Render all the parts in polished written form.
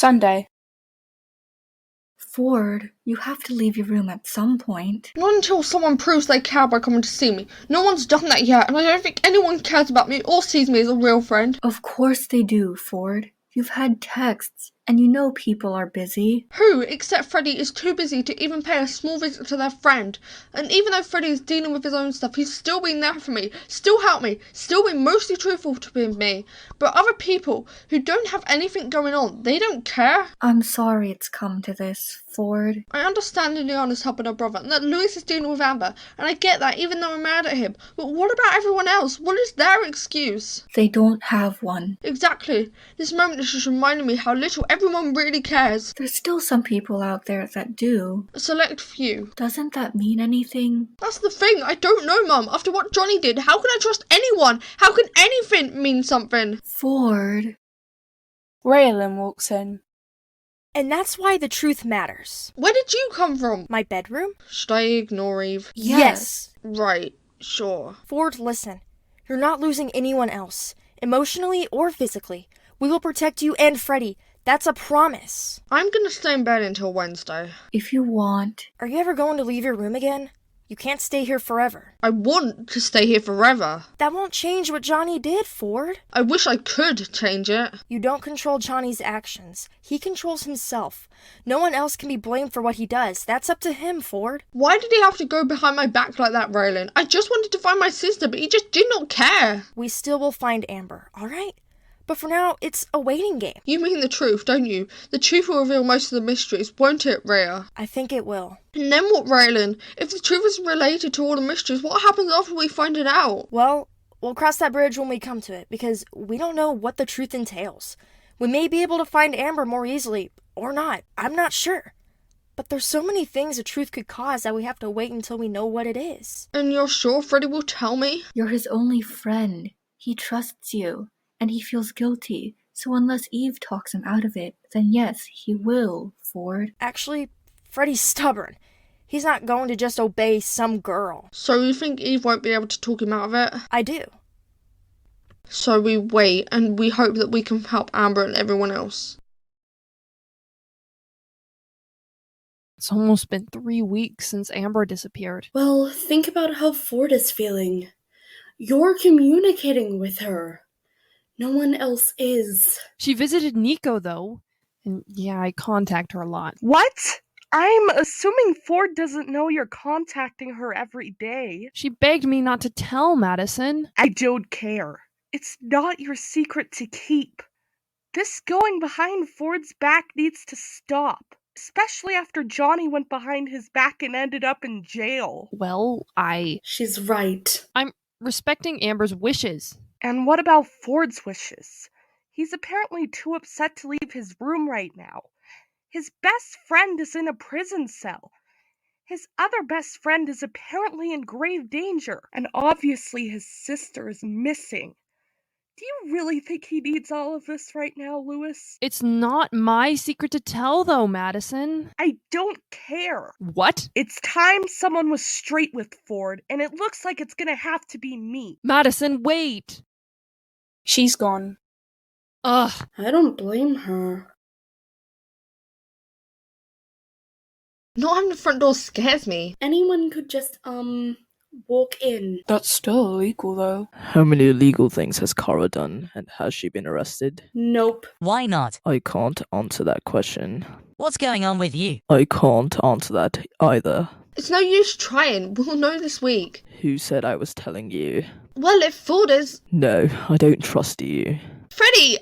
Sunday. Ford, you have to leave your room at some point. Not until someone proves they care by coming to see me. No one's done that yet, and I don't think anyone cares about me or sees me as a real friend. Of course they do, Ford. You've had texts, and you know people are busy. Who, except Freddie, is too busy to even pay a small visit to their friend? And even though Freddie is dealing with his own stuff, he's still been there for me, still helped me, still been mostly truthful to me. But other people who don't have anything going on, they don't care. I'm sorry it's come to this, Ford. I understand Liliana's helping her brother, and that Lewis is dealing with Amber, and I get that even though I'm mad at him. But what about everyone else? What is their excuse? They don't have one. Exactly. This moment is just reminding me how little everyone really cares. There's still some people out there that do. A select few. Doesn't that mean anything? That's the thing, I don't know, Mum. After what Johnny did, how can I trust anyone? How can anything mean something? Ford. Raylan walks in. And that's why the truth matters. Where did you come from? My bedroom? Should I ignore Eve? Yes. Right, sure. Ford, listen. You're not losing anyone else, emotionally or physically. We will protect you and Freddie. That's a promise. I'm gonna stay in bed until Wednesday. If you want. Are you ever going to leave your room again? You can't stay here forever. I want to stay here forever. That won't change what Johnny did, Ford. I wish I could change it. You don't control Johnny's actions. He controls himself. No one else can be blamed for what he does. That's up to him, Ford. Why did he have to go behind my back like that, Raylan? I just wanted to find my sister, but he just did not care. We still will find Amber, alright? But for now, it's a waiting game. You mean the truth, don't you? The truth will reveal most of the mysteries, won't it, Rhea? I think it will. And then what, Raylan? If the truth is related to all the mysteries, what happens after we find it out? Well, we'll cross that bridge when we come to it, because we don't know what the truth entails. We may be able to find Amber more easily, or not. I'm not sure. But there's so many things the truth could cause that we have to wait until we know what it is. And you're sure Freddie will tell me? You're his only friend. He trusts you. And he feels guilty, so unless Eve talks him out of it, then yes, he will, Ford. Actually, Freddie's stubborn. He's not going to just obey some girl. So you think Eve won't be able to talk him out of it? I do. So we wait, and we hope that we can help Amber and everyone else. It's almost been 3 weeks since Amber disappeared. Well, think about how Ford is feeling. You're communicating with her. No one else is. She visited Nico, though. And yeah, I contact her a lot. What? I'm assuming Ford doesn't know you're contacting her every day. She begged me not to tell Madison. I don't care. It's not your secret to keep. This going behind Ford's back needs to stop. Especially after Johnny went behind his back and ended up in jail. Well, She's right. I'm respecting Amber's wishes. And what about Ford's wishes? He's apparently too upset to leave his room right now. His best friend is in a prison cell. His other best friend is apparently in grave danger. And obviously his sister is missing. Do you really think he needs all of this right now, Lewis? It's not my secret to tell, though, Madison. I don't care. What? It's time someone was straight with Ford, and it looks like it's gonna have to be me. Madison, wait! She's gone. Ugh. I don't blame her. Not having the front door scares me. Anyone could just, walk in. That's still illegal, though. How many illegal things has Kara done, and has she been arrested? Nope. Why not? I can't answer that question. What's going on with you? I can't answer that either. It's no use trying. We'll know this week. Who said I was telling you? Well, if Ford is... No, I don't trust you. Freddie,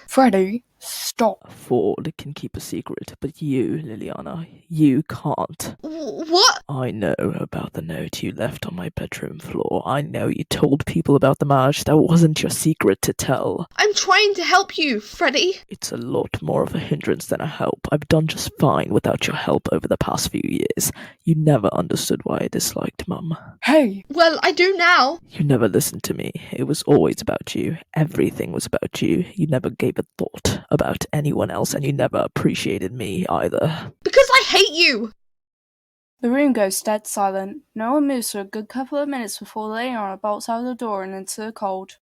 Freddie, Stop. Ford can keep a secret, but you, Liliana, you can't. What? I know about the note you left on my bedroom floor. I know you told people about the march. That wasn't your secret to tell. I'm trying to help you, Freddie. It's a lot more of a hindrance than a help. I've done just fine without your help over the past few years. You never understood why I disliked Mum. Hey! Well, I do now. You never listened to me. It was always about you. Everything was about you. You never gave a thought about anyone else, and you never appreciated me either. Because I hate you. The room goes dead silent. No one moves for a good couple of minutes before Leona bolts out the door and into the cold.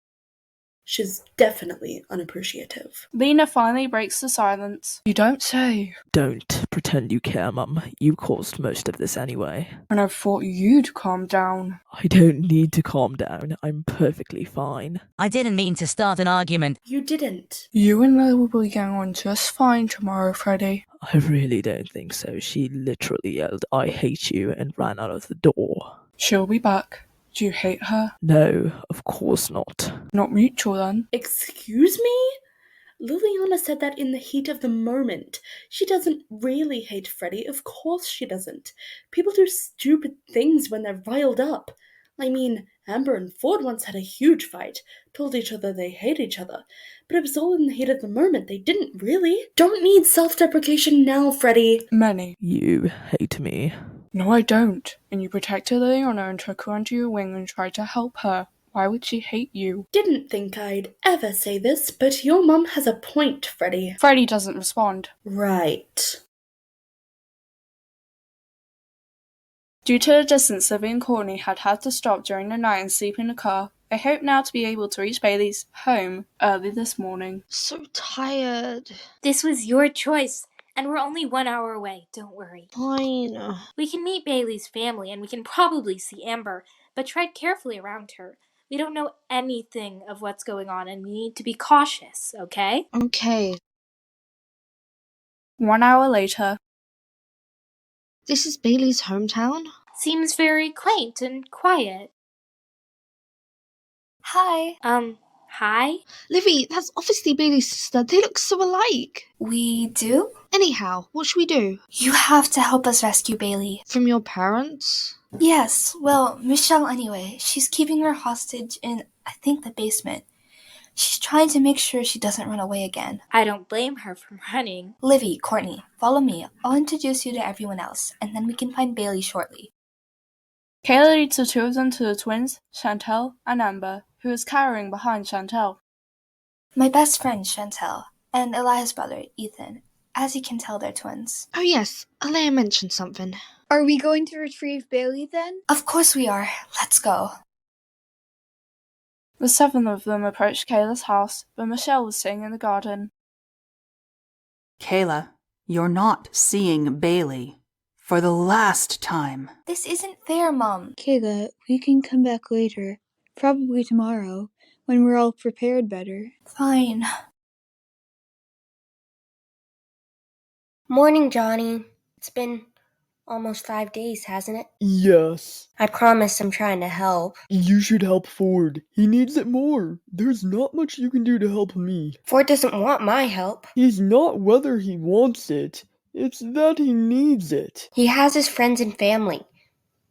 She's definitely unappreciative. Lena finally breaks the silence. You don't say. Don't pretend you care, Mum. You caused most of this anyway. And I thought you'd calm down. I don't need to calm down. I'm perfectly fine. I didn't mean to start an argument. You didn't. You and Lo will be getting on just fine tomorrow, Freddie. I really don't think so. She literally yelled, "I hate you," and ran out of the door. She'll be back. Do you hate her? No, of course not. Not mutual then. Excuse me? Liliana said that in the heat of the moment. She doesn't really hate Freddie. Of course she doesn't. People do stupid things when they're riled up. I mean, Amber and Ford once had a huge fight, told each other they hate each other. But it was all in the heat of the moment. They didn't really. Don't need self-deprecation now, Freddie. Many. You hate me. No, I don't. And you protected Leona and took her under your wing and tried to help her. Why would she hate you? Didn't think I'd ever say this, but your mum has a point, Freddie. Freddie doesn't respond. Right. Due to the distance, Livy and Courtney had to stop during the night and sleep in the car. They hope now to be able to reach Bailey's home early this morning. So tired. This was your choice, and we're only 1 hour away. Don't worry. Fine. We can meet Bailey's family, and we can probably see Amber, but tread carefully around her. We don't know anything of what's going on, and we need to be cautious, okay? Okay. 1 hour later. This is Bailey's hometown? Seems very quaint and quiet. Hi. Hi? Livy, that's obviously Bailey's sister. They look so alike. We do? Anyhow, what should we do? You have to help us rescue Bailey. From your parents? Yes, well, Michelle anyway. She's keeping her hostage in, I think, the basement. She's trying to make sure she doesn't run away again. I don't blame her for running. Livy, Courtney, follow me. I'll introduce you to everyone else, and then we can find Bailey shortly. Kayla leads the two of them to the twins, Chantel and Amber, who is cowering behind Chantel. My best friend, Chantel, and Elia's brother, Ethan. As you can tell, they're twins. Oh yes, Alea mentioned something. Are we going to retrieve Bailey then? Of course we are. Let's go. The 7 of them approached Kayla's house, but Michelle was sitting in the garden. Kayla, you're not seeing Bailey. For the last time. This isn't fair, Mom. Kayla, we can come back later. Probably tomorrow, when we're all prepared better. Fine. Morning, Johnny. It's been almost 5 days, hasn't it? Yes. I promise I'm trying to help. You should help Ford. He needs it more. There's not much you can do to help me. Ford doesn't want my help. He's not whether he wants it. It's that he needs it. He has his friends and family.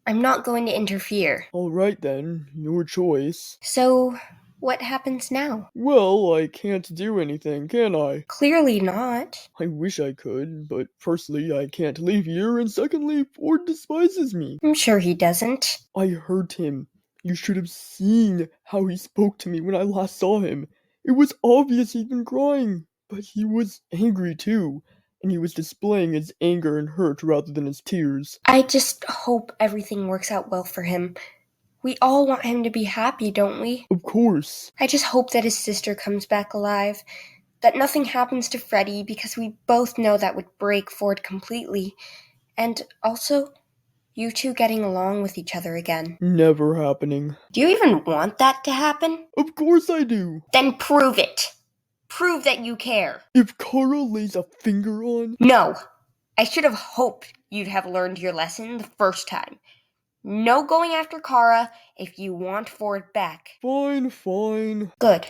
I'm not going to interfere. Alright then, your choice. So, what happens now? Well, I can't do anything, can I? Clearly not. I wish I could, but firstly, I can't leave here, and secondly, Ford despises me. I'm sure he doesn't. I hurt him. You should have seen how he spoke to me when I last saw him. It was obvious he'd been crying, but he was angry too. And he was displaying his anger and hurt rather than his tears. I just hope everything works out well for him. We all want him to be happy, don't we? Of course. I just hope that his sister comes back alive. That nothing happens to Freddie, because we both know that would break Ford completely. And also, you two getting along with each other again. Never happening. Do you even want that to happen? Of course I do. Then prove it. Prove that you care. If Kara lays a finger on... No. I should have hoped you'd have learned your lesson the first time. No going after Kara if you want Ford back. Fine. Good.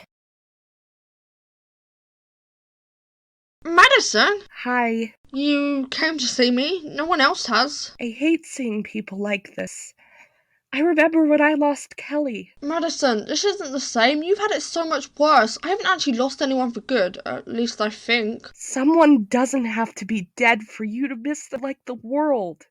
Madison? Hi. You came to see me? No one else has. I hate seeing people like this. I remember when I lost Kelly. Madison, this isn't the same. You've had it so much worse. I haven't actually lost anyone for good, at least I think. Someone doesn't have to be dead for you to miss them like the world.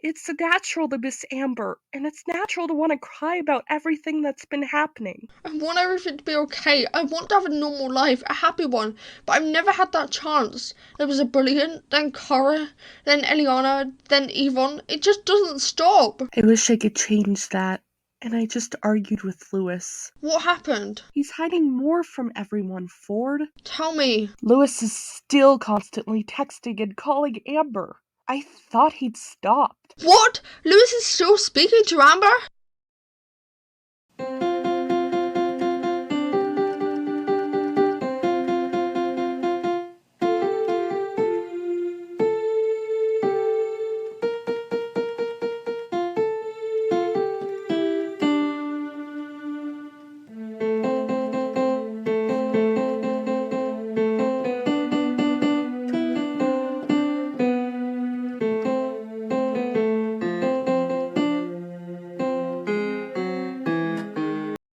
It's natural to miss Amber, and it's natural to want to cry about everything that's been happening. I want everything to be okay. I want to have a normal life, a happy one, but I've never had that chance. There was a Brilliant, then Cora, then Eliana, then Yvonne. It just doesn't stop. I wish I could change that, and I just argued with Lewis. What happened? He's hiding more from everyone, Ford. Tell me. Lewis is still constantly texting and calling Amber. I thought he'd stopped. What? Lewis is still speaking to Amber?